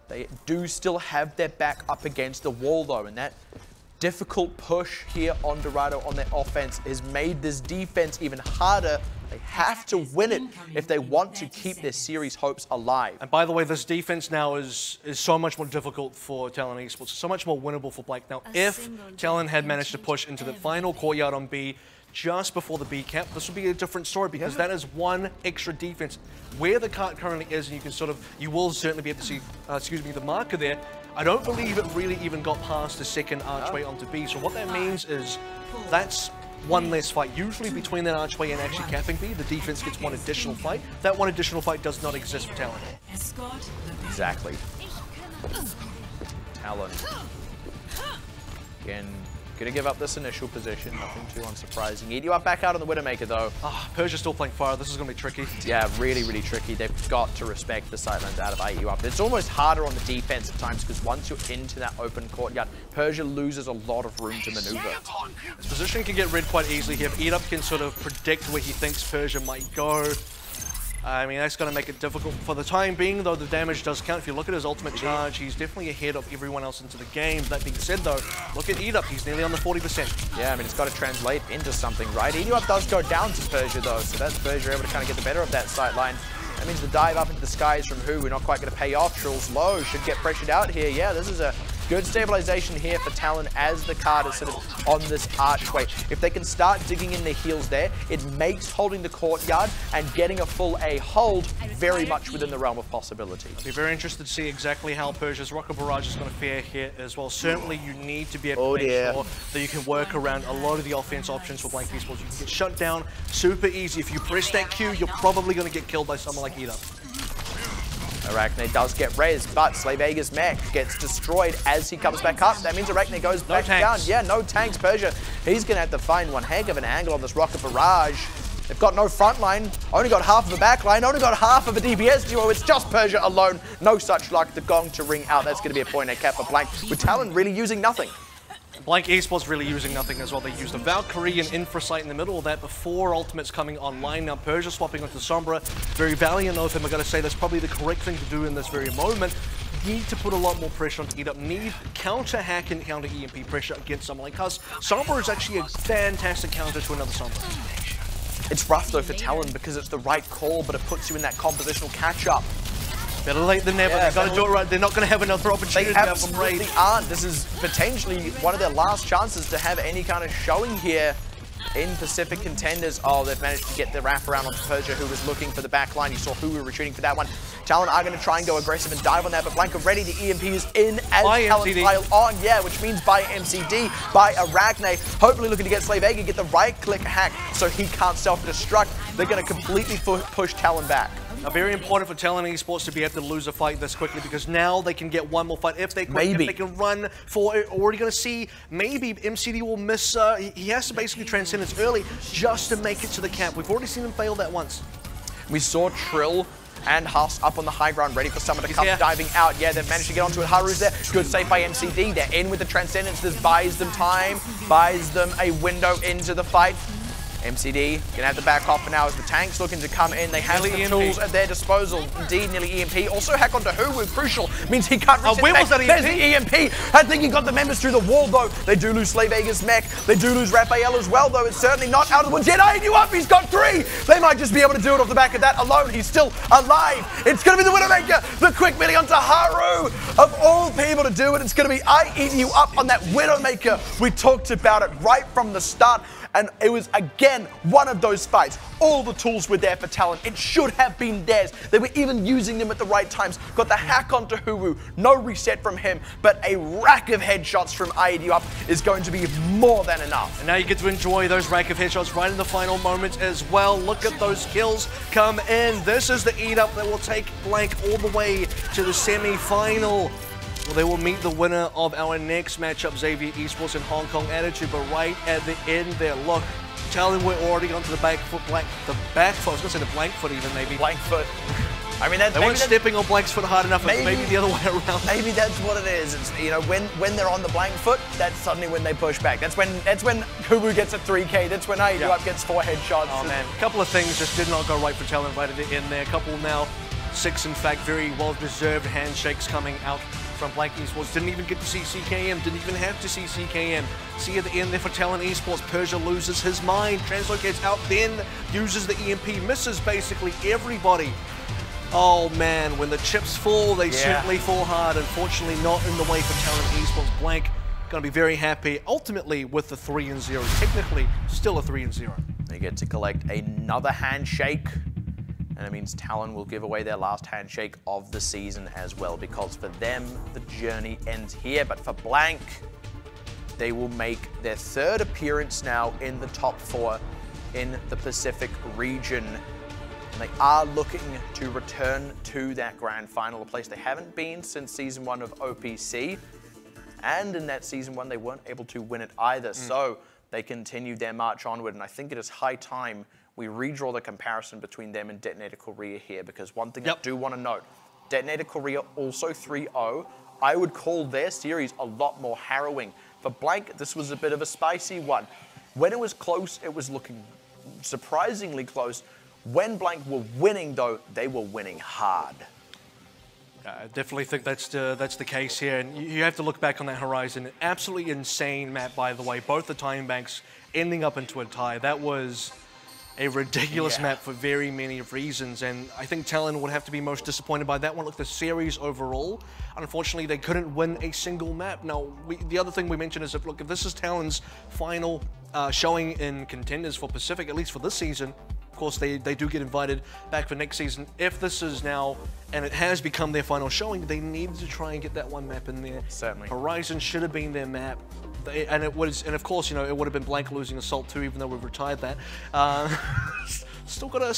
They do still have their back up against the wall, though, and that difficult push here on Dorado on their offense has made this defense even harder. They have to win it if they want to keep their series hopes alive. And by the way, this defense now is so much more difficult for Talon Esports, so much more winnable for Blake. Now, if Talon had managed to push into the final courtyard on B just before the B cap, this would be a different story, because that is one extra defense. Where the cart currently is, and you can sort of, you will certainly be able to see, the marker there. I don't believe it really even got past the second archway onto B. So what that means is that's one less fight. Usually between that archway and actually capping B, the defense gets one additional fight. That one additional fight does not exist for Talon. Exactly. Talon. Again, gonna give up this initial position, nothing too unsurprising. Eat you up back out on the Widowmaker though. Persia's still playing fire, this is gonna be tricky. Yeah, really, really tricky. They've got to respect the sightlines out of Eat you up. It's almost harder on the defense at times, because once you're into that open courtyard, Persia loses a lot of room to maneuver. His position can get read quite easily here. Eat up can sort of predict where he thinks Persia might go. I mean, that's going to make it difficult. For the time being, though, the damage does count. If you look at his ultimate charge, he's definitely ahead of everyone else into the game. That being said, though, look at Eat Up. He's nearly on the 40%. Yeah, I mean, it's got to translate into something, right? Eat Up does go down to Persia, though, so that's Persia able to kind of get the better of that sight line. That means the dive up into the skies from who we're not quite going to pay off. Trill's low should get pressured out here. Yeah, this is a good stabilization here for Talon as the card is sort of on this archway. If they can start digging in their heels there, it makes holding the courtyard and getting a full A hold very much within the realm of possibility. I'll be very interested to see exactly how Persia's Rocket Barrage is going to fare here as well. Certainly you need to be able to make sure that you can work around a lot of the offense options for Blank Esports. You can get shut down super easy. If you press that Q, you're probably going to get killed by someone like Eat Up. Arachnid does get res, but Slavega's mech gets destroyed as he comes back up. That means Arachnid goes back down. Yeah, no tanks. Persia, he's going to have to find one heck of an angle on this Rocket Barrage. They've got no front line, only got half of a back line, only got half of a DPS duo. It's just Persia alone. No such luck. The gong to ring out. That's going to be a point at cap for Blank, with Talon really using nothing. Blank Esports really using nothing as well. They used a Valkyrie and Infrasight in the middle of that before ultimates coming online. Now Persia swapping onto Sombra. Very valiant of him. I gotta say that's probably the correct thing to do in this very moment. Need to put a lot more pressure on Eat Up. Need counter hack and counter EMP pressure against someone like Huss. Sombra is actually a fantastic counter to another Sombra. It's rough though for Talon because it's the right call, but it puts you in that compositional catch-up. Better late than never. Yeah, They've got to do it right. They're not going to have another opportunity. They absolutely aren't. This is potentially one of their last chances to have any kind of showing here in Pacific Contenders. Oh, they've managed to get the wraparound onto Persia, who was looking for the back line. You saw who were retreating for that one. Talon are going to try and go aggressive and dive on that, but Blanca ready. The EMP is in as Talon pile on. Yeah, which means by MCD, by Arachne. Hopefully looking to get Slave Vega, get the right-click hack so he can't self-destruct. They're going to completely push Talon back. Now, very important for Talon Esports to be able to lose a fight this quickly, because now they can get one more fight if they if they can run for it. Already going to see maybe MCD will miss. He has to basically Transcendence early just to make it to the cap. We've already seen him fail that once. We saw Trill and Huss up on the high ground, ready for someone to come diving out. Yeah, they've managed to get onto it. Haru's there. Good save by MCD. They're in with the Transcendence. This buys them time, buys them a window into the fight. MCD gonna have to back off for now as the tank's looking to come in. They have the tools at their disposal. Indeed, nearly EMP. Also hack onto Who, crucial. Means he can't reach where was that EMP? There's the EMP. I think he got the members through the wall, though. They do lose Slave Vega's mech. They do lose Raphael as well, though. It's certainly not out of the woods yet. Eyeing you up. He's got 3. They might just be able to do it off the back of that alone. He's still alive. It's gonna be the Widowmaker. The quick melee onto Haru. Of all people to do it, it's gonna be I eat you up on that Widowmaker. We talked about it right from the start. And it was, again, one of those fights. All the tools were there for Talon. It should have been theirs. They were even using them at the right times. Got the hack onto Huru. No reset from him, but a rack of headshots from IEDU is going to be more than enough. And now you get to enjoy those rack of headshots right in the final moments as well. Look at those kills come in. This is the eat-up that will take Blank all the way to the semi-final. Well, they will meet the winner of our next matchup, Xavier Esports and Hong Kong Attitude, but right at the end there, look, Talon we're already onto the back foot, I was going to say the blank foot even, maybe. Blank foot. I mean, they weren't stepping on Blank's foot hard enough, maybe the other way around. Maybe that's what it is. It's, you know, when they're on the blank foot, that's suddenly when they push back. That's when Kubu gets a 3K. That's when IEDU gets 4 headshots. Oh man, a couple of things just did not go right for Talon right at the end there. A couple now, 6 in fact, very well-deserved handshakes coming out from Blank Esports. Didn't even get to see CKM, didn't even have to see CKM. See at the end there for Talon Esports, Persia loses his mind, translocates out, then uses the EMP, misses basically everybody. Oh man, when the chips fall, they certainly fall hard. Unfortunately, not in the way for Talon Esports. Blank going to be very happy, ultimately with the 3-0. Technically, still a 3-0. They get to collect another handshake. And it means Talon will give away their last handshake of the season as well, because for them, the journey ends here. But for Blank, they will make their 3rd appearance now in the top 4 in the Pacific region. And they are looking to return to that grand final, a place they haven't been since Season 1 of OPC. And in that Season 1, they weren't able to win it either. So they continued their march onward. And I think it is high time we redraw the comparison between them and Detonator Korea here, because one thing I do want to note, Detonator Korea also 3-0. I would call their series a lot more harrowing. For Blank, this was a bit of a spicy one. When it was close, it was looking surprisingly close. When Blank were winning, though, they were winning hard. I definitely think that's the case here, and you have to look back on that Horizon. Absolutely insane map, by the way. Both the time banks ending up into a tie. That was a ridiculous map for very many reasons, and I think Talon would have to be most disappointed by that one. Look, the series overall, unfortunately, they couldn't win a single map. Now, the other thing we mentioned is, if this is Talon's final showing in Contenders for Pacific, at least for this season. Of course, they do get invited back for next season. If this is now, and it has become their final showing, they needed to try and get that one map in there. Certainly. Horizon should have been their map. And it was, and of course, you know, it would have been Blank losing Assault too, even though we've retired that. Still gotta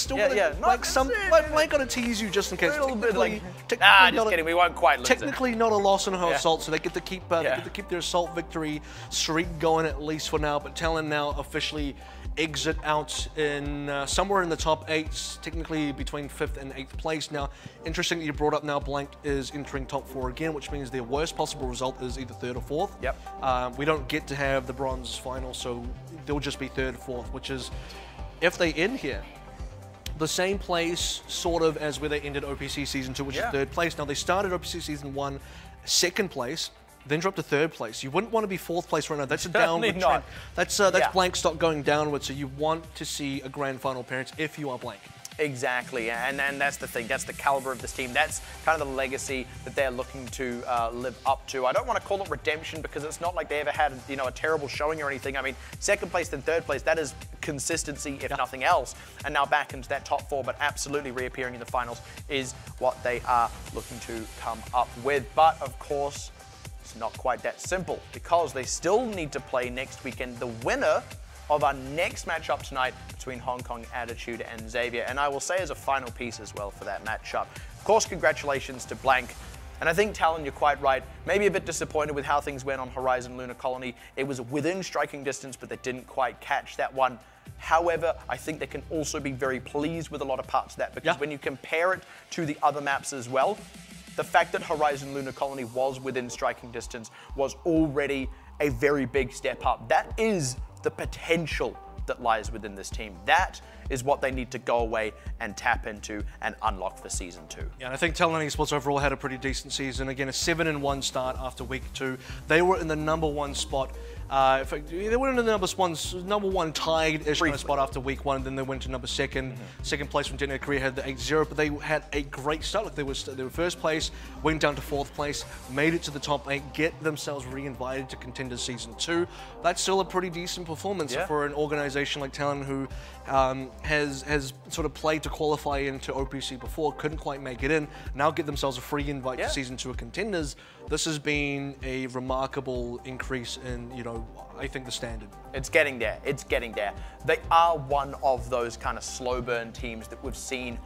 Blank gotta tease you just in case. A little bit like, just kidding, we won't quite lose technically not a loss on her Assault, so they get to keep their Assault victory streak going at least for now. But Talon now officially exit out in somewhere in the top 8, technically between 5th and 8th place. Now, interesting that you brought up now Blank is entering top 4 again, which means their worst possible result is either 3rd or 4th. Yep. We don't get to have the bronze final, so they'll just be 3rd, 4th, which is, if they end here, the same place sort of as where they ended OPC Season 2, which is 3rd place. Now, they started OPC Season 1 2nd place, then drop to 3rd place. You wouldn't want to be 4th place right now. That's a downward not. trend. That's blank stock going downward, so you want to see a grand final appearance if you are blank. Exactly, and that's the thing. That's the caliber of this team. That's kind of the legacy that they're looking to live up to. I don't want to call it redemption because it's not like they ever had, you know, a terrible showing or anything. I mean, 2nd place then 3rd place, that is consistency, if nothing else. And now back into that top 4, but absolutely reappearing in the finals is what they are looking to come up with. But of course, it's not quite that simple because they still need to play next weekend. The winner of our next matchup tonight between Hong Kong Attitude and Xavier. And I will say as a final piece as well for that matchup, of course, congratulations to Blank. And I think, Talon, you're quite right. Maybe a bit disappointed with how things went on Horizon Lunar Colony. It was within striking distance, but they didn't quite catch that one. However, I think they can also be very pleased with a lot of parts of that because when you compare it to the other maps as well, the fact that Horizon Lunar Colony was within striking distance was already a very big step up. That is the potential that lies within this team. That is what they need to go away and tap into and unlock for Season 2. Yeah, and I think Talon Esports overall had a pretty decent season. Again, a 7-1 start after week 2. They were in the #1 spot. In fact, they were in the #1 tied-ish kind of spot after week 1, and then they went to #2. Second place from Denmark Korea had the 8-0, but they had a great start. Like they were 1st place, went down to 4th place, made it to the top 8, get themselves re-invited to Contenders Season 2. That's still a pretty decent performance for an organization like Talon who has sort of played to qualify into OWC before, couldn't quite make it in, now get themselves a free invite to Season 2 of Contenders. This has been a remarkable increase in, you know, I think the standard. It's getting there. It's getting there. They are one of those kind of slow burn teams that we've seen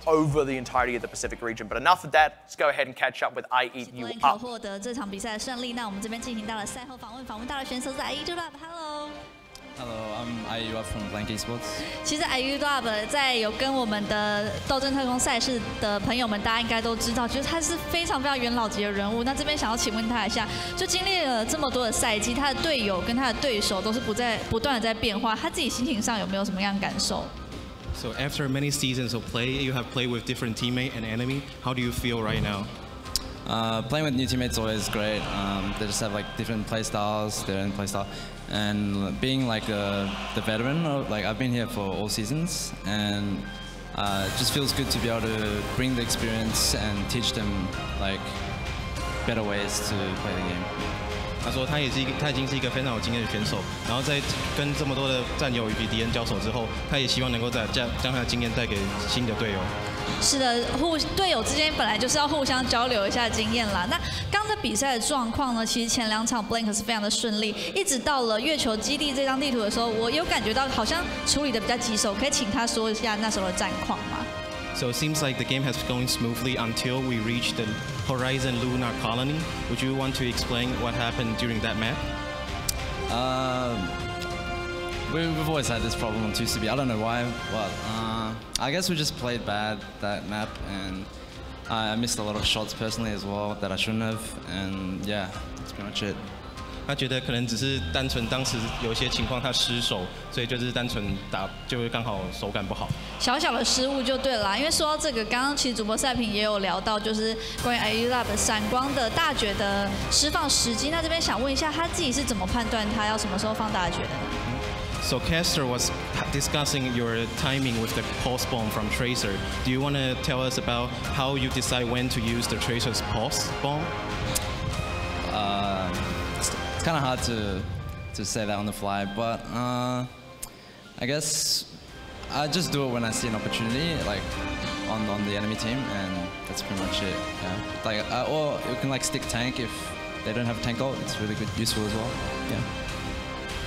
over the entirety of the Pacific region. But enough of that. Let's go ahead and catch up with I Eat You Up. 获得这场比赛的胜利，那我们这边进行到了赛后访问到了选手是 I Eat You Up。Hello。Hello, I'm I Eat You Up from Blank Esports. 其实 I Eat You Up 在有跟我们的斗阵特工赛事的朋友们，大家应该都知道，就是他是非常元老级的人物。那这边想要请问他一下，就经历了这么多的赛季，他的队友跟他的对手都是不断的在变化，他自己心情上有没有什么样的感受？ So after many seasons of play, you have played with different teammate and enemy. How do you feel right now? Playing with new teammates is always great. They just have like different play styles, their own play style, and being like the veteran, like I've been here for all seasons, and it just feels good to be able to bring the experience and teach them like better ways to play the game. 他说他已经是一个非常有经验的选手，然后在跟这么多的战友以及敌人交手之后，他也希望能够将他的经验带给新的队友。 是的，队友之间本来就是要互相交流一下经验啦。那刚才比赛的状况呢，其实前2场 Blank 是非常的顺利，一直到了月球基地这张地图的时候，我有感觉到好像处理的比较棘手，可以请他说一下那时候的战况吗？ So it seems like the game has been going smoothly until we reached the Horizon Lunar Colony. Would you want to explain what happened during that map? We've always had this problem on 2CB. I don't know why, but I guess we just played bad that map, and I missed a lot of shots personally as well that I shouldn't have, and yeah, that's pretty much it. 他觉得可能只是单纯当时有一些情况他失手，所以就是单纯打就会刚好手感不好。小小的失误就对了啦，因为说到这个，刚刚其实主播赛评也有聊到，就是关于 I Eat You Up 闪光的大绝的释放时机。那这边想问一下，他自己是怎么判断他要什么时候放大绝的呢？ So Caster was discussing your timing with the pulse bomb from Tracer. Do you want to tell us about how you decide when to use the Tracer's pulse bomb? It's kind of hard to say that on the fly, but I guess I just do it when I see an opportunity, like on the enemy team, and that's pretty much it. Yeah. Like or you can like stick tank if they don't have tank ult. It's really good, useful as well. Yeah.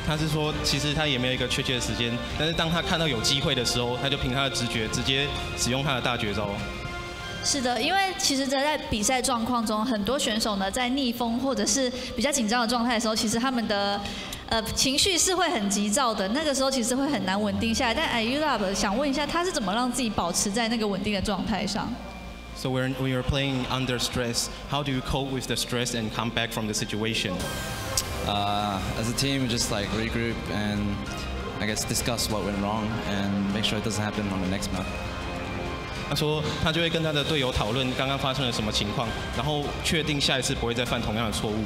他是说，其实他也没有一个确切的时间，但是当他看到有机会的时候，他就凭他的直觉，直接使用他的大绝招。是的，因为其实在比赛状况中，很多选手呢在逆风或者是比较紧张的状态的时候，其实他们的情绪是会很急躁的，那个时候其实会很难稳定下来。但 I Eat You Up 想问一下，他是怎么让自己保持在那个稳定的状态上？ So when you're playing under stress, how do you cope with the stress and come back from the situation? As a team, we just like regroup and I guess discuss what went wrong and make sure it doesn't happen on the next map. 他说他就会跟他的队友讨论刚刚发生了什么情况，然后确定下一次不会再犯同样的错误，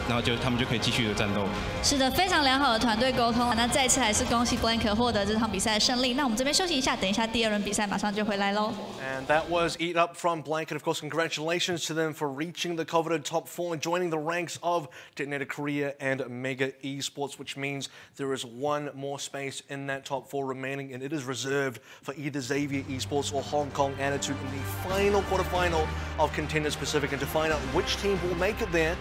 然后他们就可以继续的战斗。是的，非常良好的团队沟通。那再次还是恭喜 Blank 获得这场比赛的胜利。那我们这边休息一下，等一下第2轮比赛马上就回来喽。And that was Eat Up from Blanket. Of course, congratulations to them for reaching the coveted top 4 and joining the ranks of Detonator Korea and Mega Esports, which means there is one more space in that top 4 remaining, and it is reserved for either Xavier Esports or Hong Kong Attitude in the final quarterfinal of Contenders Pacific. And to find out which team will make it there,